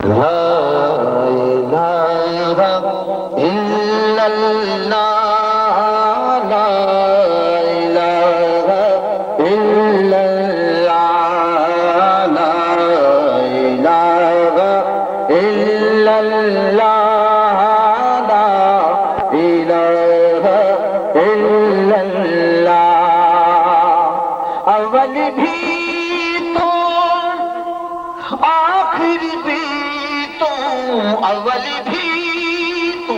ला इलाहा इल्लल्लाह ला इलाहा इल्लल्लाह ला इलाहा इल्लल्लाह ला इलाहा इल्लल्लाह। अव्वल भी तो आखिर भी तो, अव्वल भी तो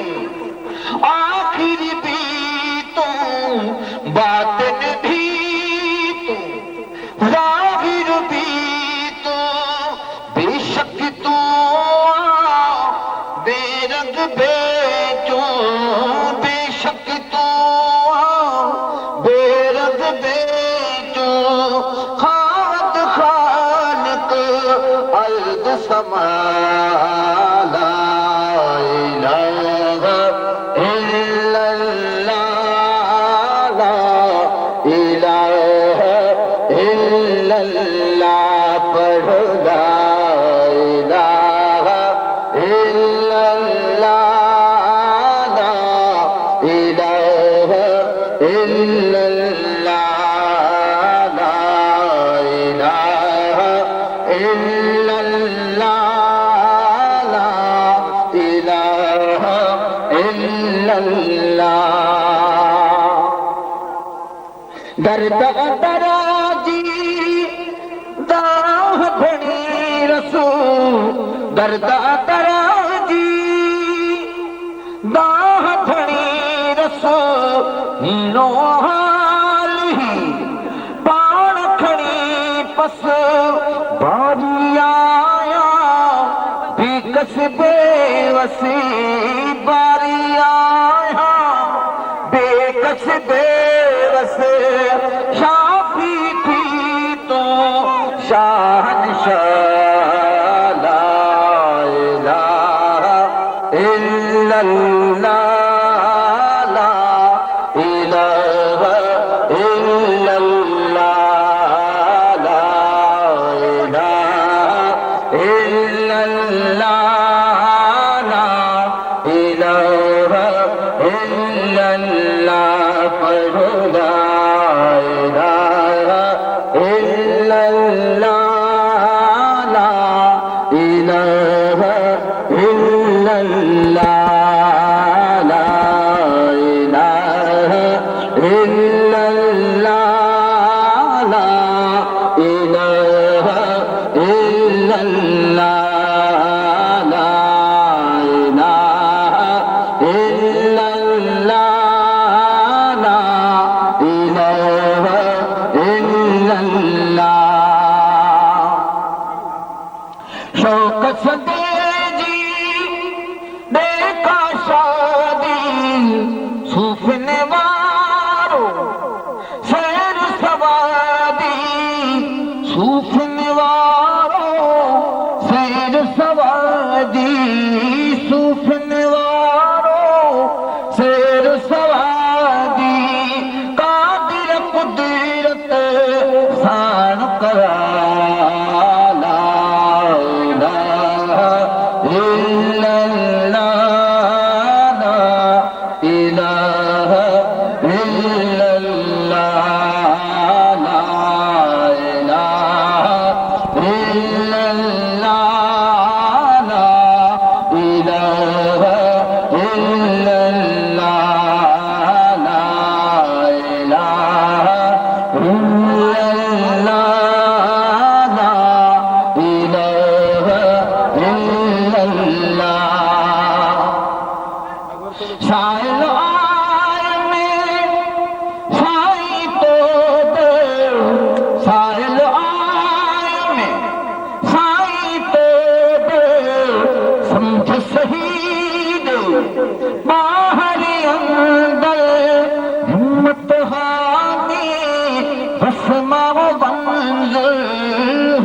आखिर भी तो, बातिन भी तो ज़ाहिर भी तो, बेशक तो बेरंग बेचूं, बेशक तो बेरंग बेचूं, खाद खालिक अर्द समा ला इलाहा इल्लल्लाह ला इलाहा इल्लल्लाह। पढ़ो ला इलाहा इल्लल्लाह ला इलाहा इल्लल्लाह ला इलाहा इल्लल्लाह ला इलाहा इल्लल्लाह। दर्द दराजी दाह भणी रसूल, दर्द दराजी दाह भणी रसूल, हीनो हाल ही पाण खणी पस बारी आया, बेकस बेवसी बारी आया, बेकस बेवस शाफी थी तो शाहनशाह ला इलाहा इल्लल्लाह ला इलाहा इल्लल्लाह ला इलाहा इल्लल्लाह ला इलाहा इल्लल्लाह। पढ़ो ला इलाहा इल्लल्लाह ला इलाहा इल्लल्लाह ला इलाहा इल्लल्लाह ला इलाहा इल्लल्लाह ला इलाहा इल्लल्लाह ला इलाहा इल्लल्लाह। शौक सदे जी देखा शादी, सूफने वारो सैर सवादी, सूफने वारो सैर सवादी, सूफने वारो सैर सवादी, कादिर कुदरत शान करा ला इलाहा इल्लल्लाह ला इलाहा इल्लल्लाह ला इलाहा इल्लल्लाह ला इलाहा इल्लल्लाह ला इलाहा इल्लल्लाह ला इलाहा इल्लल्लाह। साइल आए में साई तो दे, साइल आए में साई तो दे, समझ शहीद बाहर अंदर हिम्मत हामी बसमा मंजिल,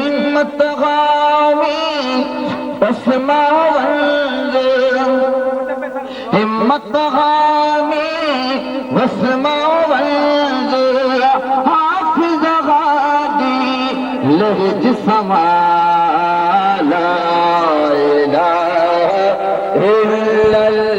हिम्मत हामी बसमा मंजिल, हिम्मत हामी बसमा मंजिल, हाफिज गादी लहज समा ला إلا الله